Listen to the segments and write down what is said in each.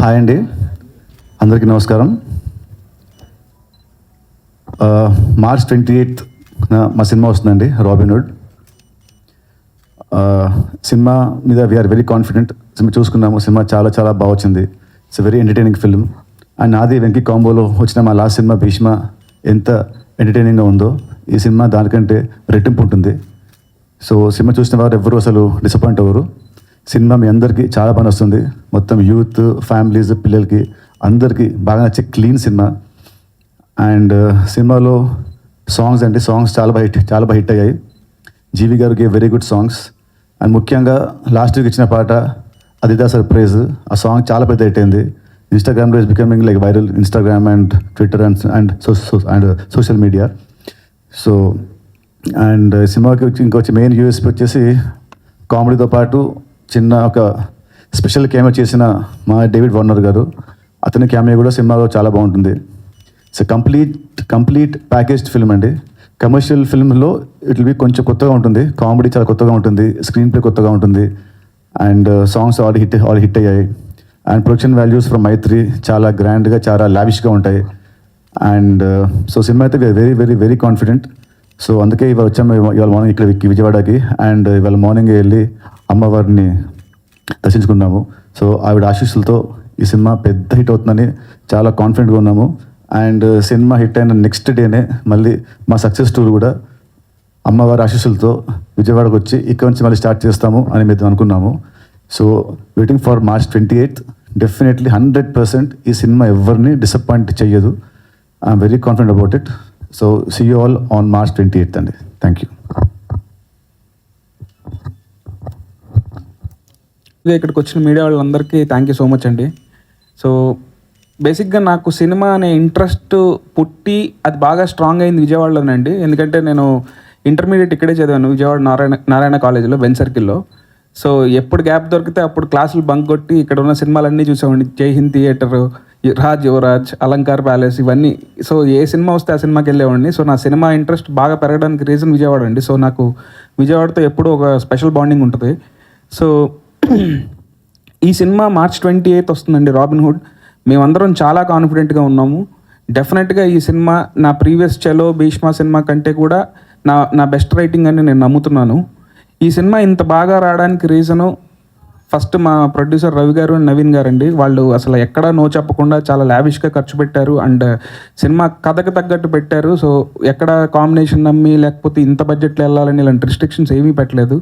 Hi అండి, అందరికీ నమస్కారం. మార్చ్ 28th మా సినిమా వస్తుందండి, రాబిన్హుడ్. సినిమా మీద వీఆర్ వెరీ కాన్ఫిడెంట్. సినిమా చూసుకున్నాము, సినిమా చాలా చాలా బాగా వచ్చింది. It's very entertaining film. And నాది వెంకీ కాంబోలో వచ్చిన మా లాస్ట్ సినిమా భీష్మ ఎంత ఎంటర్టైనింగ్గా ఉందో ఈ సినిమా దానికంటే రెట్టింపు ఉంటుంది. సో సినిమా చూసిన వారు ఎవ్వరూ అసలు డిసప్పాయింట్ అవ్వరు. సినిమా మీ అందరికీ చాలా బాగా వస్తుంది. మొత్తం యూత్, ఫ్యామిలీస్, పిల్లలకి అందరికీ బాగా నచ్చే క్లీన్ సినిమా. అండ్ సినిమాలో సాంగ్స్ చాలా బాగా హిట్ అయ్యాయి. జీవి గారికి వెరీ గుడ్ సాంగ్స్. అండ్ ముఖ్యంగా లాస్ట్ వీక్ ఇచ్చిన పాట అదిదా సర్ప్రైజ్, ఆ సాంగ్ చాలా పెద్ద హిట్ అయింది. ఇన్స్టాగ్రామ్లో is becoming like viral, Instagram and Twitter and social media. So and సినిమాకి ఇంకొచ్చి మెయిన్ యూఎస్పీ వచ్చేసి కామెడీతో పాటు చిన్న ఒక స్పెషల్ క్యామియో చేసిన మా డేవిడ్ వార్నర్ గారు, అతని క్యామియో కూడా సినిమాలో చాలా బాగుంటుంది. ఇట్స్ కంప్లీట్ ప్యాకేజ్డ్ ఫిల్మ్ అండి. కమర్షియల్ ఫిల్మ్లో ఇట్ విల్ బి కొంచెం కొత్తగా ఉంటుంది, కామెడీ చాలా కొత్తగా ఉంటుంది, స్క్రీన్ ప్లే కొత్తగా ఉంటుంది. అండ్ సాంగ్స్ ఆల్ హిట్ అయ్యాయి. అండ్ ప్రొడక్షన్ వాల్యూస్ ఫ్రమ్ మైత్రి చాలా గ్రాండ్గా, చాలా లావిష్గా ఉంటాయి. అండ్ సో సినిమా అయితే very very very confident. So అందుకే వచ్చాము ఇవాళ మార్నింగ్ ఇక్కడ విజయవాడకి. అండ్ ఇవాళ మార్నింగ్ వెళ్ళి అమ్మవారిని దర్శించుకున్నాము. సో ఆవిడ ఆశీస్సులతో ఈ సినిమా పెద్ద హిట్ అవుతుందని చాలా కాన్ఫిడెంట్గా ఉన్నాము. అండ్ సినిమా హిట్ అయిన నెక్స్ట్ డేనే మళ్ళీ మా సక్సెస్ టూర్ కూడా అమ్మవారి ఆశీస్సులతో విజయవాడకు వచ్చి ఇక్కడ నుంచి మళ్ళీ స్టార్ట్ చేస్తాము అని మేము అనుకున్నాము. So waiting for March 28th. Definitely 100% ఈ సినిమా ఎవరిని డిసప్పాయింట్ చెయ్యదు. I'm very confident about it. So see you all on March 28th అండి. Thank you. ఇక్కడికి వచ్చిన మీడియా వాళ్ళందరికీ థ్యాంక్ యూ సో మచ్ అండి. సో బేసిక్గా నాకు సినిమా అనే ఇంట్రెస్ట్ పుట్టి అది బాగా స్ట్రాంగ్ అయింది విజయవాడలోనండి. ఎందుకంటే నేను ఇంటర్మీడియట్ ఇక్కడే చదివాను, విజయవాడ నారాయణ కాలేజీలో, బెన్ సర్కిల్లో. సో ఎప్పుడు గ్యాప్ దొరికితే అప్పుడు క్లాసులు బంక్ కొట్టి ఇక్కడ ఉన్న సినిమాలన్నీ చూసామండి. జై హింద్ థియేటర్, రాజ్ యువరాజ్, అలంకార్ ప్యాలెస్, ఇవన్నీ. సో ఏ సినిమా వస్తే ఆ సినిమాకి వెళ్ళేవాడిని. సో నా సినిమా ఇంట్రెస్ట్ బాగా పెరగడానికి రీజన్ విజయవాడ అండి. సో నాకు విజయవాడతో ఎప్పుడూ ఒక స్పెషల్ బాండింగ్ ఉంటుంది. సో ఈ సినిమా March 28th వస్తుందండి, రాబిన్హుడ్. మేమందరం చాలా కాన్ఫిడెంట్గా ఉన్నాము. డెఫినెట్గా ఈ సినిమా నా ప్రీవియస్ చలో, భీష్మ సినిమా కంటే కూడా నా బెస్ట్ రైటింగ్ అని నేను నమ్ముతున్నాను. ఈ సినిమా ఇంత బాగా రావడానికి రీజను ఫస్ట్ మా ప్రొడ్యూసర్ రవి గారు అండ్ నవీన్ గారు అండి. వాళ్ళు అసలు ఎక్కడా నో చెప్పకుండా చాలా లావిష్గా ఖర్చు పెట్టారు. అండ్ సినిమా కథకు తగ్గట్టు పెట్టారు. సో ఎక్కడ కాంబినేషన్ నమ్మి లేకపోతే ఇంత బడ్జెట్లో వెళ్ళాలని ఇలాంటి రిస్ట్రిక్షన్స్ ఏమీ పెట్టలేదు.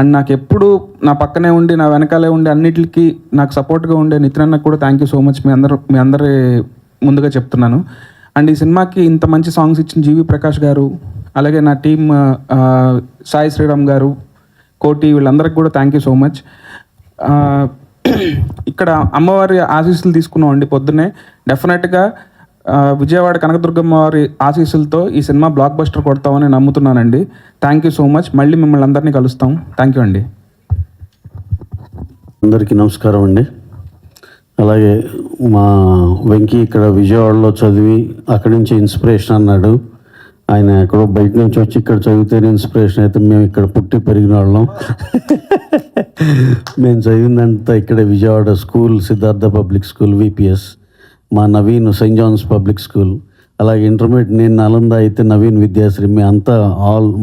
అండ్ నాకు ఎప్పుడు నా పక్కనే ఉండి, నా వెనకాలే ఉండి, అన్నిటికీ నాకు సపోర్ట్గా ఉండే నితిన్ అన్నకు కూడా థ్యాంక్ యూ సో మచ్. మీ అందరి ముందుగా చెప్తున్నాను. అండ్ ఈ సినిమాకి ఇంత మంచి సాంగ్స్ ఇచ్చిన జీవి ప్రకాష్ గారు, అలాగే నా టీమ్ సాయి శ్రీరామ్ గారు, కోటి, వీళ్ళందరికీ కూడా థ్యాంక్ యూ సో మచ్. ఇక్కడ అమ్మవారి ఆశీస్సులు తీసుకున్నాం అండి పొద్దున్నే. డెఫినెట్గా విజయవాడ కనకదుర్గమ్మ వారి ఆశీస్సులతో ఈ సినిమా బ్లాక్ బస్టర్ కొడతామని నమ్ముతున్నానండి. Thank you so much. మళ్ళీ మిమ్మల్ని అందరినీ కలుస్తాం. థ్యాంక్ యూ అండి. అందరికీ నమస్కారం అండి. అలాగే మా వెంకీ ఇక్కడ విజయవాడలో చదివి అక్కడి నుంచి ఇన్స్పిరేషన్ అన్నాడు. ఆయన ఎక్కడో బయట నుంచి వచ్చి ఇక్కడ చదివితేనే ఇన్స్పిరేషన్ అయితే మేము ఇక్కడ పుట్టి పెరిగిన వాళ్ళం. మేము చదివిందంతా ఇక్కడ Vijayawada school, Siddhartha public school, VPS. మా Naveen saint John's public school. అలాగే ఇంటర్మీడియట్ నేను నలంద అయితే నవీన్ విద్యాశ్రీ. మీ అంతా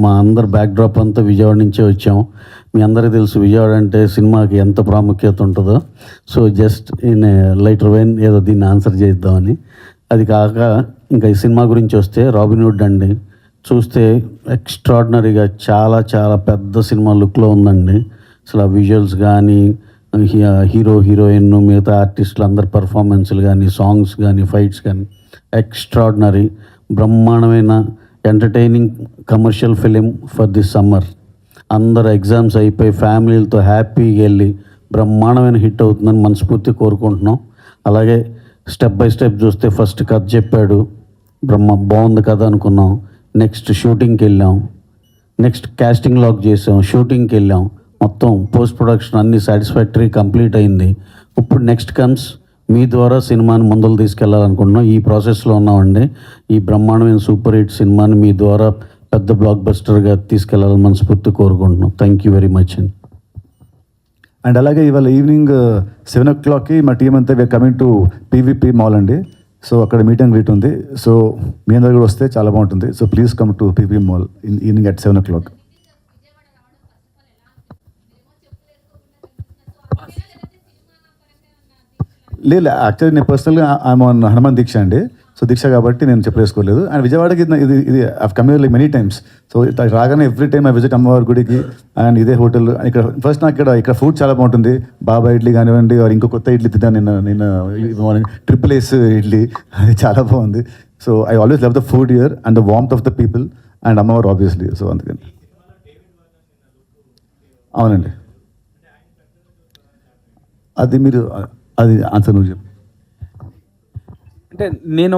మా అందరి బ్యాక్డ్రాప్ అంతా విజయవాడ నుంచే వచ్చాం. మీ అందరికీ తెలుసు విజయవాడ అంటే సినిమాకి ఎంత ప్రాముఖ్యత ఉంటుందో. So just in lighter vein ఏదో దీన్ని ఆన్సర్ చేద్దామని. అది కాక ఇంకా ఈ సినిమా గురించి వస్తే రాబిన్హుడ్ అండి, చూస్తే ఎక్స్ట్రాడినరీగా చాలా చాలా పెద్ద సినిమా లుక్లో ఉందండి. అసలు ఆ విజువల్స్ కానీ, హీరో హీరోయిన్, మిగతా ఆర్టిస్టులు అందరి పర్ఫార్మెన్స్లు కానీ, సాంగ్స్ కానీ, ఫైట్స్ కానీ ఎక్స్ట్రాడినరీ, బ్రహ్మాండమైన entertaining commercial film for this summer. అందరు ఎగ్జామ్స్ అయిపోయి ఫ్యామిలీలతో హ్యాపీగా వెళ్ళి బ్రహ్మాండమైన హిట్ అవుతుందని మనస్ఫూర్తి కోరుకుంటున్నాం. అలాగే స్టెప్ బై స్టెప్ చూస్తే ఫస్ట్ కథ చెప్పాడు, బాగుంది కదా అనుకున్నాం. నెక్స్ట్ షూటింగ్కి వెళ్ళాం, నెక్స్ట్ క్యాస్టింగ్ లాక్ చేసాం, షూటింగ్కి వెళ్ళాం. మొత్తం పోస్ట్ ప్రొడక్షన్ అన్నీ సాటిస్ఫాక్టరీ కంప్లీట్ అయింది. ఇప్పుడు నెక్స్ట్ కమ్స్ మీ ద్వారా సినిమాని ముందుకు తీసుకెళ్లాలనుకుంటున్నాం. ఈ ప్రాసెస్లో ఉన్నామండి. ఈ బ్రహ్మాండమైన సూపర్ హిట్ సినిమాని మీ ద్వారా పెద్ద బ్లాక్ బస్టర్గా తీసుకెళ్లాలని మనస్ఫూర్తి కోరుకుంటున్నాం. థ్యాంక్ యూ వెరీ మచ్ అండి. అండ్ అలాగే ఇవాళ ఈవినింగ్ 7 o'clockకి మా టీం అంతా we are coming to PVP mall అండి. సో అక్కడ మీట్ అండ్ గ్రీట్ ఉంది. సో మీ అందరు కూడా వస్తే చాలా బాగుంటుంది. So please come to PV mall in evening at 7 o'clock. లేదు, యాక్చువల్లీ నేను పర్సనల్గా ఐఎమ్ ఆన్ హనుమాన్ దీక్ష అండి. సో దీక్ష కాబట్టి నేను చెప్పేసుకోలేదు. అండ్ విజయవాడకి ఇది కమ్యూన్ లైక్ మెనీ టైమ్స్. సో రాగానే ఎవ్రీ టైమ్ ఐ విజిట్ అమ్మవారి గుడికి అండ్ ఇదే హోటల్. ఇక్కడ ఫస్ట్ నాకు ఇక్కడ ఫుడ్ చాలా బాగుంటుంది. బాబా ఇడ్లీ కానివ్వండి, ఇంకో కొత్త ఇడ్లీ తిన్నాను నిన్న ట్రిపుల్ ఏస్ ఇడ్లీ, అది చాలా బాగుంది. So I always love the food here and the warmth of the people and అమ్మవారు ఆబ్వియస్లీ. సో అందుకని అవునండి, అది ఆన్సర్ నువ్వు చెప్పు. అంటే నేను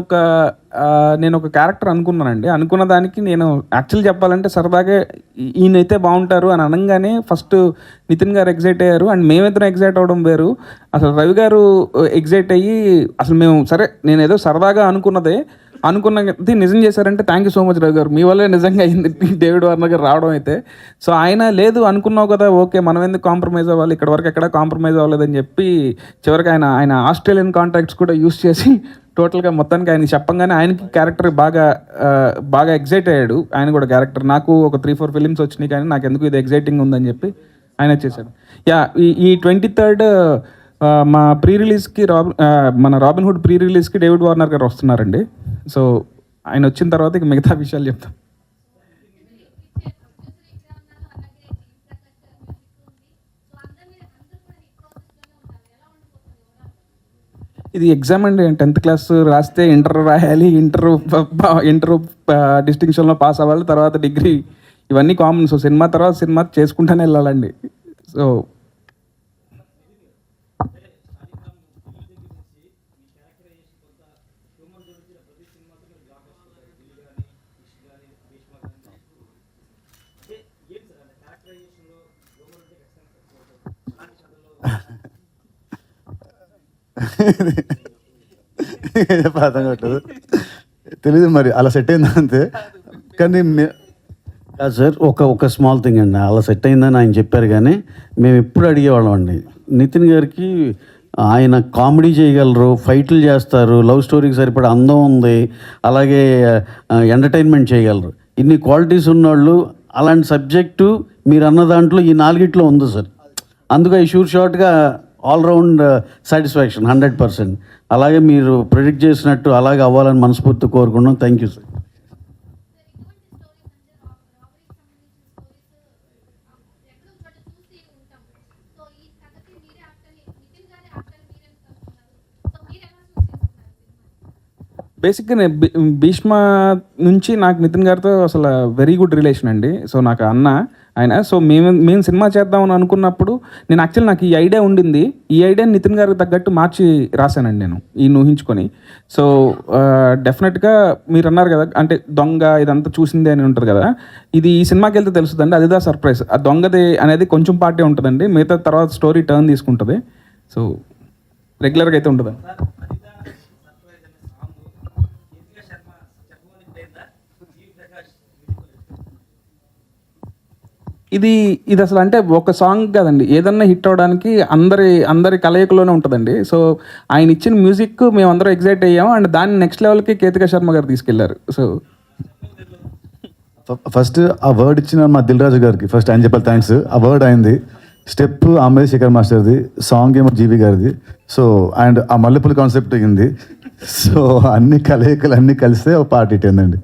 ఒక క్యారెక్టర్ అనుకున్నానండి. అనుకున్న దానికి నేను యాక్చువల్ చెప్పాలంటే సరదాగా ఈయనైతే బాగుంటారు అని అనగానే ఫస్ట్ నితిన్ గారు ఎగ్జైట్ అయ్యారు అండ్ మేమిద్దరం ఎగ్జైట్ అవ్వడం వేరు. అసలు రవి గారు ఎగ్జైట్ అయ్యి అసలు మేము సరే నేను ఏదో సరదాగా అనుకున్నది నిజం చేశారంటే thank you so much Ravi గారు, మీ వల్లే నిజంగా అయింది డేవిడ్ వార్నర్ గారు రావడం అయితే. సో ఆయన లేదు అనుకున్నావు కదా, ఓకే మనం ఎందుకు కాంప్రమైజ్ అవ్వాలి, ఇక్కడ వరకు ఎక్కడ కాంప్రమైజ్ అవ్వలేదని చెప్పి చివరికి ఆయన ఆస్ట్రేలియన్ కాంటాక్ట్స్ కూడా యూస్ చేసి టోటల్గా మొత్తానికి ఆయన చెప్పంగానే ఆయనకి క్యారెక్టర్ బాగా ఎగ్జైట్ అయ్యాడు. ఆయన కూడా క్యారెక్టర్ నాకు ఒక 3-4 ఫిలిమ్స్ వచ్చినాయి కానీ నాకు ఎందుకు ఇది ఎగ్జైటింగ్ ఉందని చెప్పి ఆయన చేశాడు. యా, ఈ 23rd మా ప్రీ రిలీజ్కి మన రాబిన్ హుడ్ ప్రీ రిలీజ్కి డేవిడ్ వార్నర్ గారు వస్తున్నారండి. సో ఆయన వచ్చిన తర్వాత ఇక మిగతా విషయాలు చెప్తాం. ఇది ఎగ్జామ్ అండి, 10th క్లాస్ రాస్తే ఇంటర్ రాయాలి, ఇంటర్ డిస్టింక్షన్లో పాస్ అవ్వాలి, తర్వాత డిగ్రీ, ఇవన్నీ కామన్. సో సినిమా తర్వాత సినిమా చేసుకుంటూనే వెళ్ళాలండి. సో అర్థం కావట్లేదు, తెలీదు మరి అలా సెట్ అయింది అంతే. కానీ కాదు సార్, ఒక స్మాల్ థింగ్ అండి, అలా సెట్ అయిందని ఆయన చెప్పారు కానీ మేము ఎప్పుడు అడిగేవాళ్ళం అండి నితిన్ గారికి. ఆయన కామెడీ చేయగలరు, ఫైట్లు చేస్తారు, లవ్ స్టోరీకి సరిపడా అందం ఉంది, అలాగే ఎంటర్టైన్మెంట్ చేయగలరు. ఇన్ని క్వాలిటీస్ ఉన్నవాళ్ళు అలాంటి సబ్జెక్టు మీరు అన్న దాంట్లో ఈ 4 ఉంది సార్. అందుకు ఈ షార్ట్గా ఆల్రౌండ్ సాటిస్ఫాక్షన్ 100%. అలాగే మీరు ప్రిడిక్ట్ చేసినట్టు అలాగే అవ్వాలని మనస్ఫూర్తి కోరుకున్నాం. Thank you sir. బేసిక్గా నేను భీష్మ నుంచి నాకు నితిన్ గారితో అసలు వెరీ గుడ్ రిలేషన్ అండి. సో నాకు ఆయన సో మేము సినిమా చేద్దామని అనుకున్నప్పుడు నాకు ఈ ఐడియా ఉండింది. ఈ ఐడియాని నితిన్ గారికి తగ్గట్టు మార్చి రాశానండి నేను ఈ ఊహించుకొని. సో డెఫినెట్గా మీరు అన్నారు కదా, అంటే దొంగ ఇదంతా చూసిందే అని ఉంటుంది కదా, ఇది ఈ సినిమాకి వెళ్తే తెలుస్తుందండి. అదిదా సర్ప్రైజ్. ఆ దొంగది అనేది కొంచెం పార్టీ ఉంటుందండి, మిగతా తర్వాత స్టోరీ టర్న్ తీసుకుంటుంది. సో రెగ్యులర్గా అయితే ఉంటుంది. ఇది అసలు అంటే ఒక సాంగ్ కదండి, ఏదన్నా హిట్ అవ్వడానికి అందరి కలయికలోనే ఉంటుందండి. సో ఆయన ఇచ్చిన మ్యూజిక్ మేమందరం ఎగ్జైట్ అయ్యాము అండ్ దాన్ని నెక్స్ట్ లెవెల్కి కేతికా శర్మ గారు తీసుకెళ్లారు. సో ఫస్ట్ ఆ వర్డ్ ఇచ్చిన మా దిల్ రాజు గారికి ఫస్ట్ ఆయన చెప్పాలి థ్యాంక్స్. ఆ వర్డ్ అయింది, స్టెప్ అమ్మాయి శేఖర్ మాస్టర్ది, సాంగ్ ఏమో జీవి గారిది. సో అండ్ ఆ మల్లెపూల కాన్సెప్ట్ అయ్యింది. సో అన్ని కలయికలు అన్నీ కలిస్తే ఒక పార్ట్ హిట్ అయిందండి.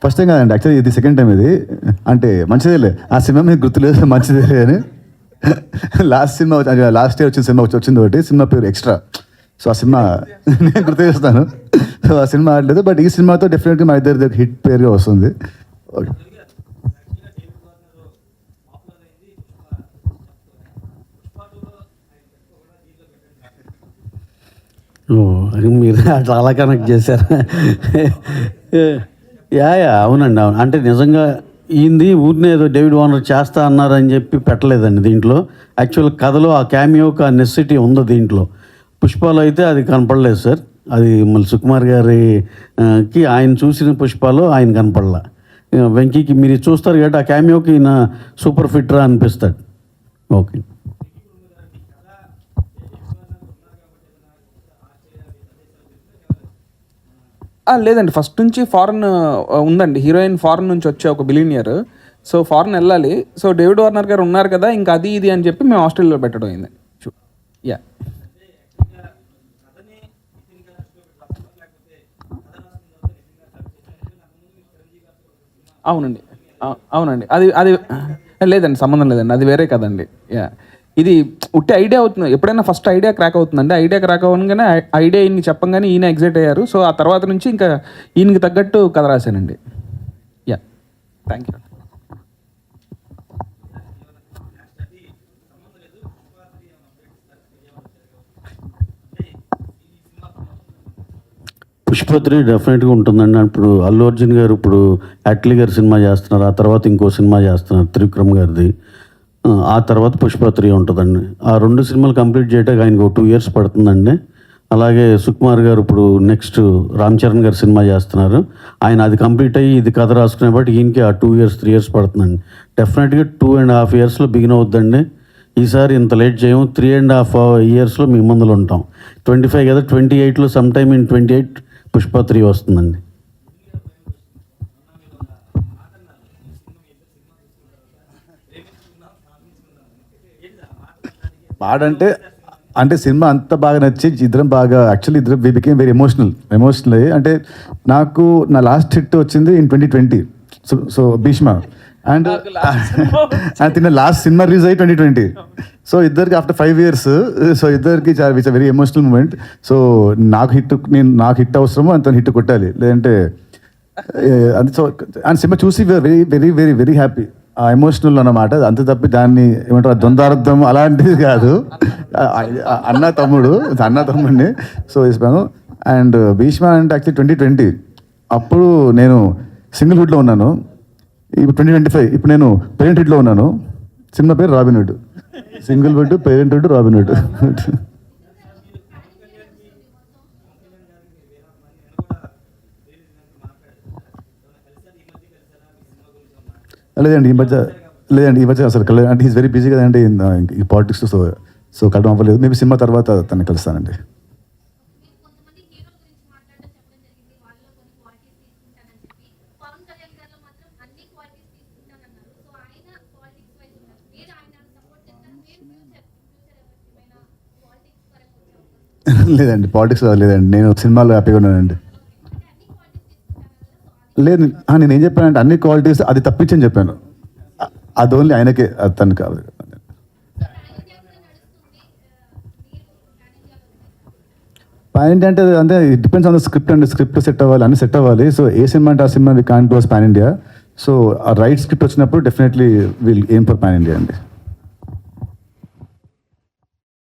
ఫస్ట్ టైం కాదండి, యాక్చువల్లీ ఇది సెకండ్ టైం. ఇది అంటే మంచిదేలే, ఆ సినిమా మీకు గుర్తులేదు, మంచిదే అని. లాస్ట్ ఇయర్ వచ్చిన సినిమా వచ్చింది ఒకటి, సినిమా పేరు ఎక్స్ట్రా. సో ఆ సినిమా నేను గుర్తు చేస్తాను. సో ఆ సినిమా ఆడలేదు, బట్ ఈ సినిమాతో డెఫినెట్గా మా ఇద్దరి హిట్ పేరుగా వస్తుంది. ఓకే. మీరు అట్లా అలా కనెక్ట్ చేశారు. అవునండి, అవును. అంటే నిజంగా ఈయనది ఊరినే ఏదో డేవిడ్ వార్నర్ చేస్తా అన్నారని చెప్పి పెట్టలేదండి దీంట్లో. యాక్చువల్ కథలో ఆ క్యామియోకి ఆ నెసెసిటీ ఉంది దీంట్లో. పుష్పాలు అయితే అది కనపడలేదు సార్. అది మళ్ళీ సుకుమార్ గారికి ఆయన చూసిన పుష్పాలు ఆయన కనపడలా. వెంకీకి మీరు ఇది చూస్తారు కాబట్టి ఆ క్యామియోకి ఈయన సూపర్ ఫిట్రా అనిపిస్తాడు. ఓకే. లేదండి, ఫస్ట్ నుంచి ఫారెన్ ఉందండి. హీరోయిన్ ఫారెన్ నుంచి వచ్చే ఒక బిలీనియర్. సో ఫారెన్ వెళ్ళాలి. సో డేవిడ్ వార్నర్ గారు ఉన్నారు కదా, ఇంకా అది ఇది అని చెప్పి మేము ఆస్ట్రేలియాలో పెట్టడం అయింది. యా, అవునండి. అవునండి, అది లేదండి, సంబంధం లేదండి, అది వేరే కదండి. యా, ఇది ఉట్టి ఐడియా అవుతుంది. ఎప్పుడైనా ఫస్ట్ ఐడియా క్రాక్ అవుతుందండి. ఐడియా క్రాక్ అవ్వగానే ఐడియా ఈయనకి చెప్పంగానే ఈయన ఎగ్జైట్ అయ్యారు. సో ఆ తర్వాత నుంచి ఇంకా ఈయనకి తగ్గట్టు కథ రాశానండి. Yeah, thank you. పుష్ప3 డెఫినెట్గా ఉంటుందండి. ఇప్పుడు అల్లు అర్జున్ గారు ఇప్పుడు అట్లీ గారు సినిమా చేస్తున్నారు, ఆ తర్వాత ఇంకో సినిమా చేస్తున్నారు త్రివిక్రమ్ గారిది, ఆ తర్వాత పుష్ప3 ఉంటుందండి. ఆ 2 సినిమాలు కంప్లీట్ చేయడానికి ఆయనకు 2 years పడుతుందండి. అలాగే సుకుమార్ గారు ఇప్పుడు నెక్స్ట్ రామ్ చరణ్ గారు సినిమా చేస్తున్నారు, ఆయన అది కంప్లీట్ అయ్యి ఇది కథ రాసుకునే బట్టి ఈయనకి ఆ 2 years 3 years పడుతుందండి. డెఫినెట్గా 2.5 yearsలో బిగిన్ అవుద్దండి. ఈసారి ఇంత లేట్ చేయము, 3.5 yearsలో మీ ముందులో ఉంటాం. 25 కదా, 28లో సమ్ టైమ్ ఇన్ 28 పుష్ప3 వస్తుందండి. పాడంటే అంటే సినిమా అంత బాగా నచ్చి ఇద్దరం బాగా యాక్చువల్లీ ఇద్దరం వి బికేమ్ వెరీ ఎమోషనల్ అయ్యి. అంటే నాకు నా లాస్ట్ హిట్ వచ్చింది ఇన్ 2020. సో భీష్మ అండ్ తిన్న లాస్ట్ సినిమా రిలీజ్ అయ్యి 2020. సో ఇద్దరికి ఆఫ్టర్ 5 years, సో ఇద్దరికి it's very emotional moment. So నాకు హిట్ అవసరము, అంత హిట్ కొట్టాలి, లేదంటే అది. సో అండ్ సినిమా చూసి very very very very happy. ఆ ఎమోషనల్ అన్నమాట, అంత తప్పి దాన్ని ఏమంటారు ద్వంద్వార్థం అలాంటిది కాదు. అన్న తమ్ముడిని. సో ఇస్తాను. అండ్ భీష్మ అంటే యాక్చువల్లీ 2020 అప్పుడు నేను సింగిల్హుడ్లో ఉన్నాను. ఇప్పుడు 2025 ఇప్పుడు నేను పేరెంట్హుడ్లో ఉన్నాను. సినిమా పేరు రాబిన్హుడ్. సింగిల్హుడ్, parenthood, Robin Hood. లేదండి ఈ మధ్య అసలు అంటే ఈజ్ వెరీ బిజీ కదండి ఈ పాలిటిక్స్. సో కలవడం అవ్వలేదు. మేబీ సినిమా తర్వాత తను కలుస్తానండి. లేదండి, పాలిటిక్స్ లేదండి, నేను సినిమాలో హ్యాపీగా ఉన్నానండి. లేదు, నేను ఏం చెప్పానంటే అన్ని క్వాలిటీస్ అది తప్పించని చెప్పాను. అది ఓన్లీ ఆయనకే, తను కాదు. పాన్ ఇండియా అంటే it depends on the script and script set అవ్వాలి, అన్ని సెట్ అవ్వాలి. సో ఏ సినిమా అంటే ఆ cinema we can't do as pan India. So ఆ రైట్ స్క్రిప్ట్ వచ్చినప్పుడు definitely will aim for pan India అండి.